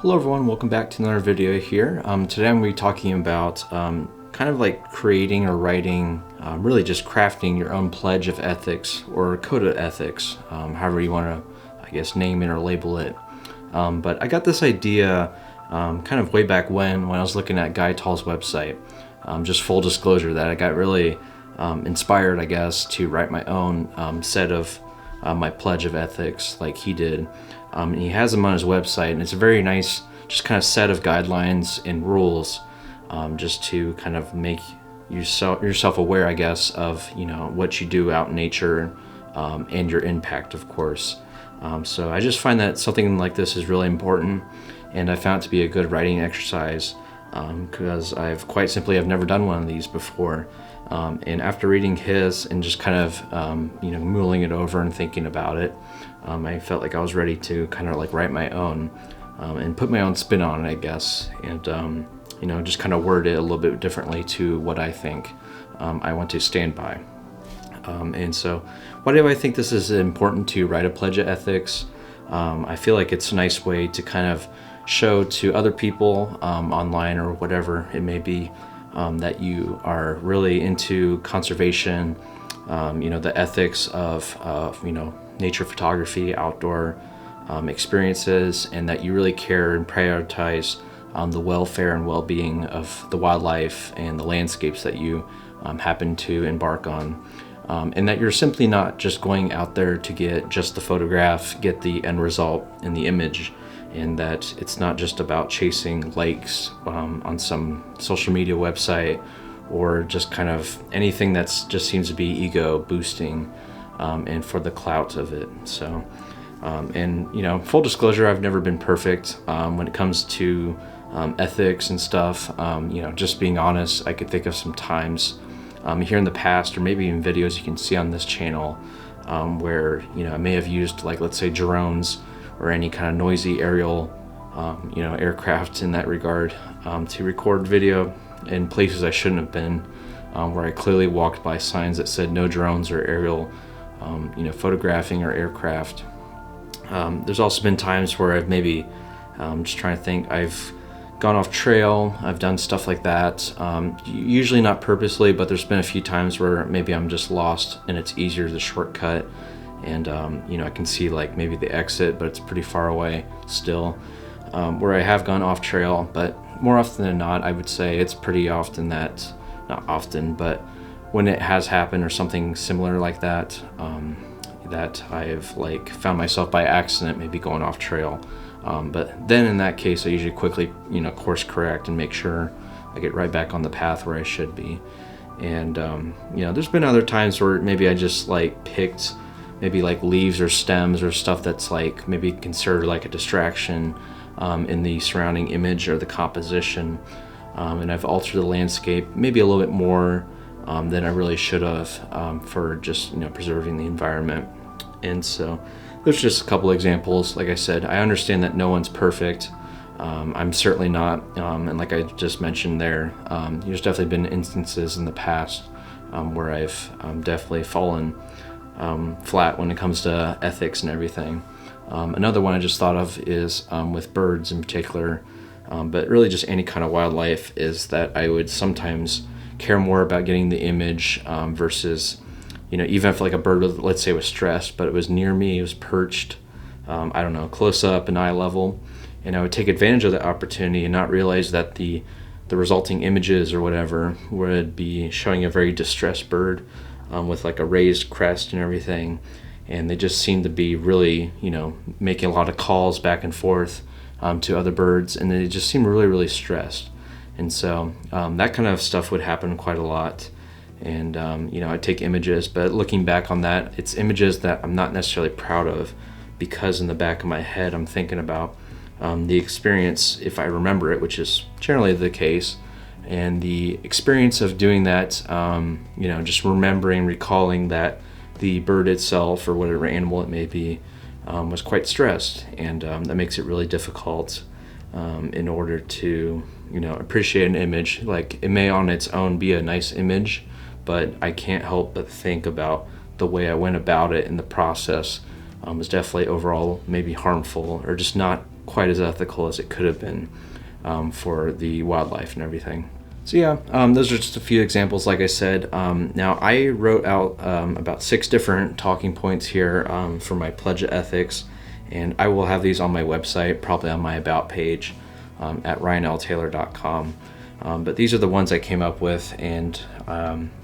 Hello everyone, welcome back to another video here. Today I'm going to be talking about kind of like creating or writing, really just crafting your own pledge of ethics or code of ethics, however you want to, I guess, name it or label it. But I got this idea kind of way back when I was looking at Guy Tal's website. Just full disclosure that I got really inspired, I guess, to write my own set of my pledge of ethics like he did. And he has them on his website, and it's a very nice just kind of set of guidelines and rules just to kind of make yourself aware, I guess, of what you do out in nature and your impact, of course. So I just find that something like this is really important, and I found it to be a good writing exercise because I've never done one of these before. And after reading his and just kind of mulling it over and thinking about it, I felt like I was ready to kind of like write my own and put my own spin on it, I guess, and just kind of word it a little bit differently to what I think I want to stand by. And so why do I think this is important to write a pledge of ethics? I feel like it's a nice way to kind of show to other people online or whatever it may be that you are really into conservation, the ethics of nature photography, outdoor experiences, and that you really care and prioritize the welfare and well-being of the wildlife and the landscapes that you happen to embark on. And that you're simply not just going out there to get just the photograph, get the end result in the image, and that it's not just about chasing likes on some social media website or just kind of anything that's just seems to be ego boosting and for the clout of it. So, full disclosure, I've never been perfect when it comes to ethics and stuff. Just being honest, I could think of some times here in the past, or maybe even videos you can see on this channel, where I may have used, like, let's say drones or any kind of noisy aerial aircraft in that regard to record video in places I shouldn't have been, where I clearly walked by signs that said no drones or aerial photographing or aircraft. There's also been times where I've maybe just trying to think, I've gone off trail, I've done stuff like that, usually not purposely, but there's been a few times where maybe I'm just lost and it's easier to shortcut, and I can see like maybe the exit, but it's pretty far away still, where I have gone off trail. But more often than not, I would say it's pretty often that, not often, but when it has happened or something similar like that, that I've like found myself by accident maybe going off trail. But then in that case, I usually quickly, course correct and make sure I get right back on the path where I should be. And, there's been other times where maybe I just like picked maybe like leaves or stems or stuff that's like maybe considered like a distraction in the surrounding image or the composition. And I've altered the landscape maybe a little bit more than I really should have for just, preserving the environment. And so there's just a couple examples. Like I said, I understand that no one's perfect. I'm certainly not. And like I just mentioned there, there's definitely been instances in the past where I've definitely fallen flat when it comes to ethics and everything. Another one I just thought of is with birds in particular, but really just any kind of wildlife, is that I would sometimes care more about getting the image versus, even if like a bird, let's say, was stressed, but it was near me, it was perched, close up and eye level, and I would take advantage of the opportunity and not realize that the resulting images or whatever would be showing a very distressed bird with like a raised crest and everything, and they just seem to be really, making a lot of calls back and forth to other birds, and they just seem really, really stressed. And so that kind of stuff would happen quite a lot. And, I'd take images, but looking back on that, it's images that I'm not necessarily proud of, because in the back of my head, I'm thinking about the experience, if I remember it, which is generally the case, and the experience of doing that, just remembering, recalling that the bird itself, or whatever animal it may be, was quite stressed. And that makes it really difficult in order to, appreciate an image. Like, it may on its own be a nice image, but I can't help but think about the way I went about it in the process was definitely overall maybe harmful, or just not quite as ethical as it could have been for the wildlife and everything. So yeah, those are just a few examples, like I said. Now, I wrote out about 6 different talking points here for my Pledge of Ethics, and I will have these on my website, probably on my About page at ryanltaylor.com. But these are the ones I came up with, and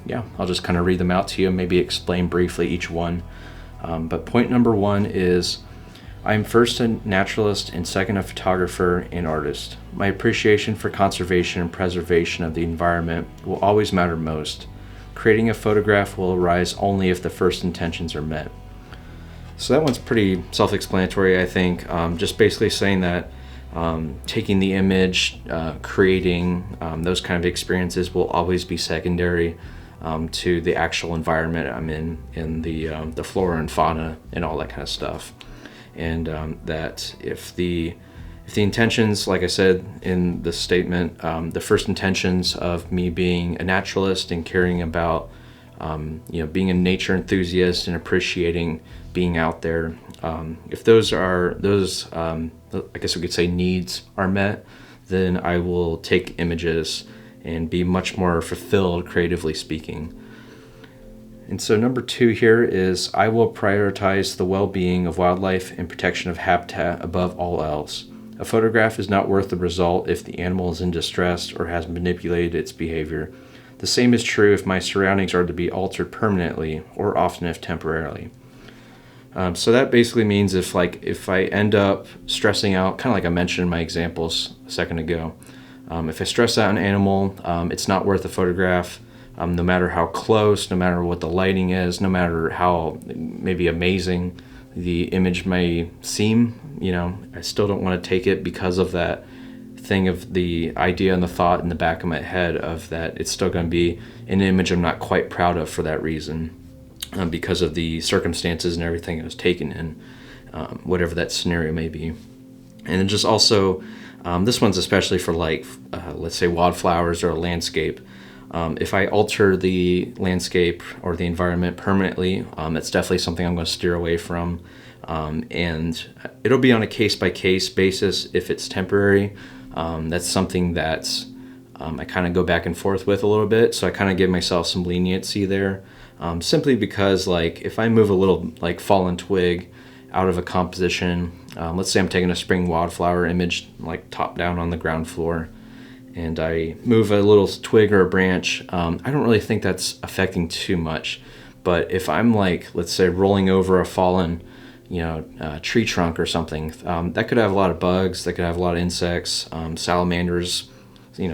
yeah, I'll just kind of read them out to you, maybe explain briefly each one. But point number 1 is, I am first a naturalist and second a photographer and artist. My appreciation for conservation and preservation of the environment will always matter most. Creating a photograph will arise only if the first intentions are met. So that one's pretty self-explanatory, I think. Just basically saying that taking the image, creating those kind of experiences will always be secondary to the actual environment I'm in the flora and fauna and all that kind of stuff. And that if the intentions, like I said in the statement, the first intentions of me being a naturalist and caring about, being a nature enthusiast and appreciating being out there, if those I guess we could say needs are met, then I will take images and be much more fulfilled, creatively speaking. And so number 2 here is, I will prioritize the well-being of wildlife and protection of habitat above all else. A photograph is not worth the result if the animal is in distress or has manipulated its behavior. The same is true if my surroundings are to be altered permanently, or often if temporarily. So that basically means if I end up stressing out, kind of like I mentioned in my examples a second ago, if I stress out an animal, it's not worth a photograph. No matter how close, no matter what the lighting is, no matter how maybe amazing the image may seem, I still don't want to take it because of that thing of the idea and the thought in the back of my head of that it's still going to be an image I'm not quite proud of for that reason, because of the circumstances and everything it was taken in, whatever that scenario may be. And then just also, this one's especially for let's say wildflowers or a landscape. If I alter the landscape or the environment permanently, that's definitely something I'm going to steer away from. And it'll be on a case-by-case basis if it's temporary. That's something that I kind of go back and forth with a little bit. So I kind of give myself some leniency there, simply because if I move a little fallen twig out of a composition, let's say I'm taking a spring wildflower image top down on the ground floor, and I move a little twig or a branch, I don't really think that's affecting too much. But if I'm let's say rolling over a fallen, tree trunk or something, that could have a lot of bugs, that could have a lot of insects, salamanders,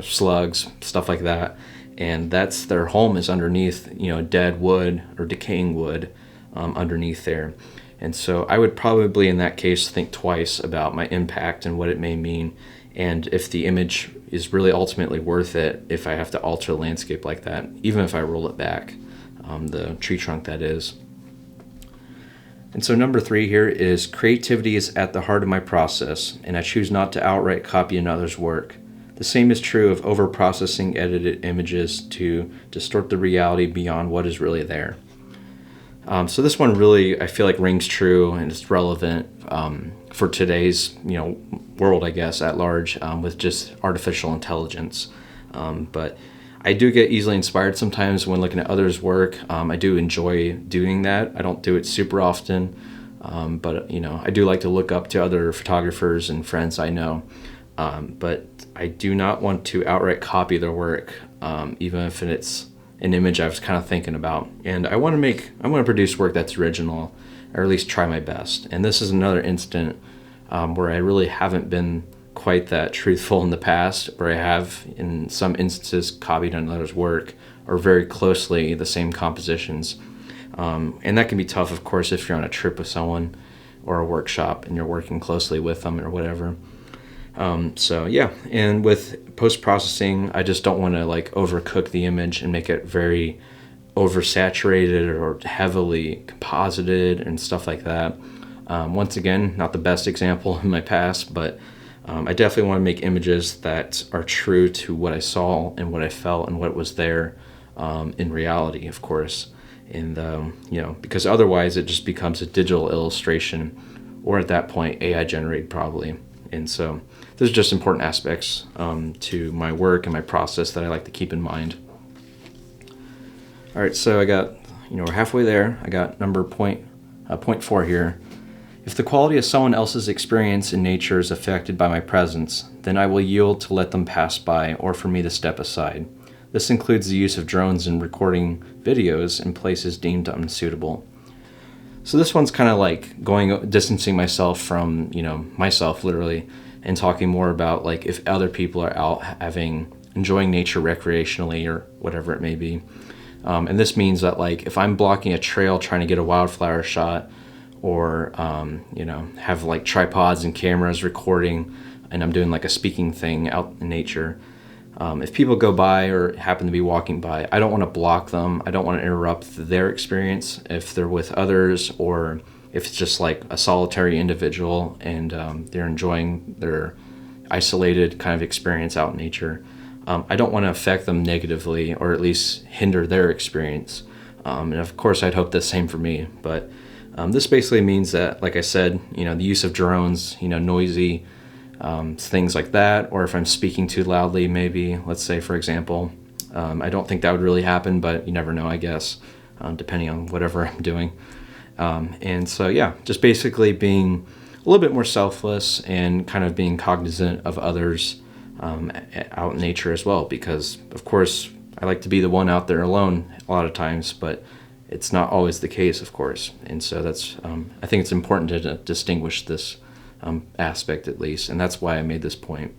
slugs, stuff like that. And that's their home is underneath, dead wood or decaying wood underneath there. And so I would probably in that case think twice about my impact and what it may mean, and if the image is really ultimately worth it if I have to alter a landscape like that, even if I roll it back, the tree trunk that is. And so number 3 here is, creativity is at the heart of my process, and I choose not to outright copy another's work. The same is true of over-processing edited images to distort the reality beyond what is really there. So this one really, I feel rings true, and it's relevant for today's world, I guess, at large, with just artificial intelligence. But I do get easily inspired sometimes when looking at others' work. I do enjoy doing that. I don't do it super often, but I do like to look up to other photographers and friends I know. But I do not want to outright copy their work, even if it's an image I was kind of thinking about. And I want to produce work that's original, or at least try my best. And this is another instant where I really haven't been quite that truthful in the past, where I have in some instances copied another's work, or very closely the same compositions. And that can be tough, of course, if you're on a trip with someone or a workshop and you're working closely with them or whatever. So yeah, and with post-processing, I just don't want to overcook the image and make it very oversaturated or heavily composited and stuff like that. Once again, not the best example in my past, but I definitely want to make images that are true to what I saw and what I felt and what was there in reality, of course. And because otherwise it just becomes a digital illustration, or at that point AI generated probably. And so those are just important aspects to my work and my process that I like to keep in mind. All right, so I got, we're halfway there. I got point 4 here. If the quality of someone else's experience in nature is affected by my presence, then I will yield to let them pass by or for me to step aside. This includes the use of drones in recording videos in places deemed unsuitable. So this one's kind of like distancing myself from, myself literally, and talking more about like if other people are out enjoying nature recreationally or whatever it may be. And this means that like if I'm blocking a trail trying to get a wildflower shot, or have like tripods and cameras recording, and I'm doing like a speaking thing out in nature, if people go by or happen to be walking by, I don't want to block them. I don't want to interrupt their experience if they're with others, or if it's just like a solitary individual and they're enjoying their isolated kind of experience out in nature. I don't want to affect them negatively, or at least hinder their experience. And of course I'd hope the same for me, but this basically means that, like I said, the use of drones, noisy things like that, or if I'm speaking too loudly, maybe, let's say, for example, I don't think that would really happen, but you never know, I guess, depending on whatever I'm doing. And so, yeah, just basically being a little bit more selfless and kind of being cognizant of others out in nature as well, because, of course, I like to be the one out there alone a lot of times, but it's not always the case, of course. And so that's, I think it's important to distinguish this aspect at least, and that's why I made this point.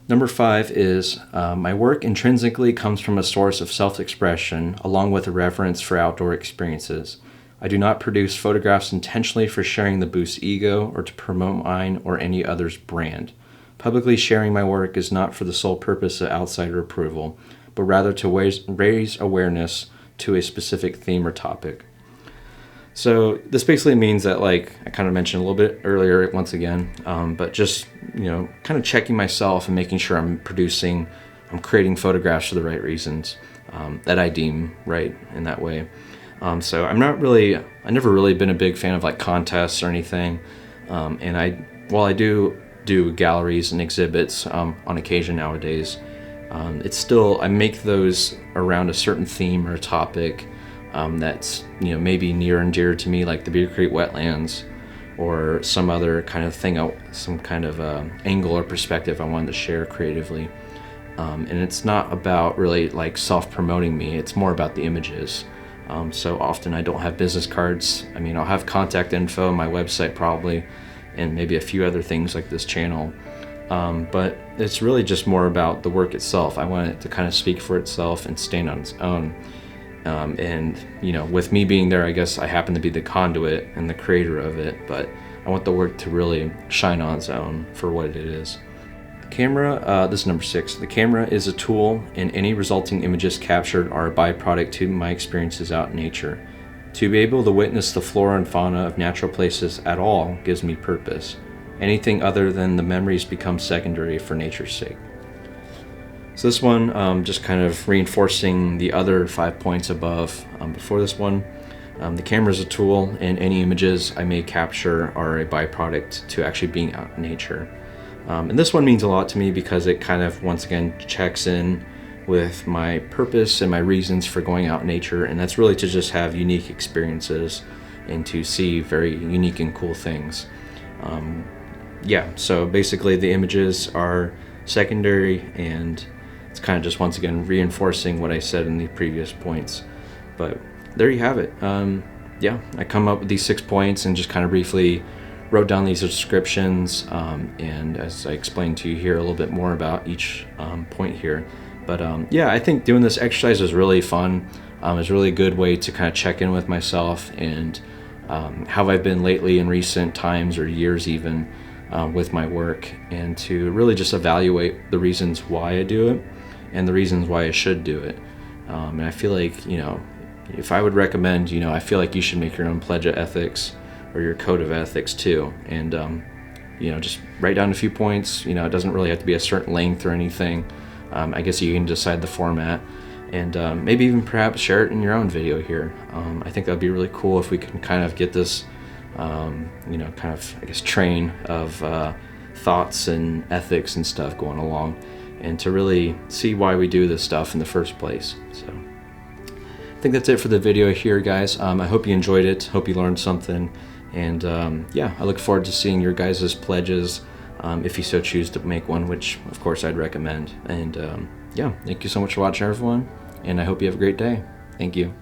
Number 5 is my work intrinsically comes from a source of self-expression along with a reverence for outdoor experiences. I do not produce photographs intentionally for sharing the boost ego or to promote mine or any other's brand. Publicly sharing my work is not for the sole purpose of outsider approval, but rather to raise awareness to a specific theme or topic. So this basically means that, like I kind of mentioned a little bit earlier once again, but just, kind of checking myself and making sure I'm creating photographs for the right reasons that I deem right in that way. So I never really been a big fan of like contests or anything. And while I do galleries and exhibits on occasion nowadays, it's still, I make those around a certain theme or a topic that's maybe near and dear to me, like the Beaver Creek wetlands or some other kind of thing, some kind of angle or perspective I wanted to share creatively. And it's not about really like self-promoting me, it's more about the images. So often I don't have business cards. I'll have contact info on my website probably, and maybe a few other things like this channel. But it's really just more about the work itself. I want it to kind of speak for itself and stand on its own. And with me being there, I guess I happen to be the conduit and the creator of it, but I want the work to really shine on its own for what it is. The camera, this is number 6. The camera is a tool, and any resulting images captured are a byproduct to my experiences out in nature. To be able to witness the flora and fauna of natural places at all gives me purpose. Anything other than the memories becomes secondary for nature's sake. So this one, just kind of reinforcing the other 5 points above before this one. The camera is a tool, and any images I may capture are a byproduct to actually being out in nature. And this one means a lot to me because it kind of, once again, checks in with my purpose and my reasons for going out in nature, and that's really to just have unique experiences and to see very unique and cool things. So basically the images are secondary, and it's kind of just, once again, reinforcing what I said in the previous points. But there you have it. I come up with these 6 points and just kind of briefly wrote down these descriptions, and as I explained to you here, a little bit more about each point here. But I think doing this exercise is really fun. It's a really good way to kind of check in with myself and how I've been lately in recent times or years even with my work, and to really just evaluate the reasons why I do it and the reasons why I should do it. And I feel like, if I would recommend, I feel like you should make your own pledge of ethics or your code of ethics too. And, just write down a few points. It doesn't really have to be a certain length or anything. I guess you can decide the format, and maybe even perhaps share it in your own video here. I think that'd be really cool if we can kind of get this you know, kind of, I guess, train of thoughts and ethics and stuff going along, and to really see why we do this stuff in the first place. So I think that's it for the video here, guys. I hope you enjoyed it. Hope you learned something. And yeah, I look forward to seeing your guys' pledges if you so choose to make one, which of course I'd recommend. And yeah, thank you so much for watching, everyone. And I hope you have a great day. Thank you.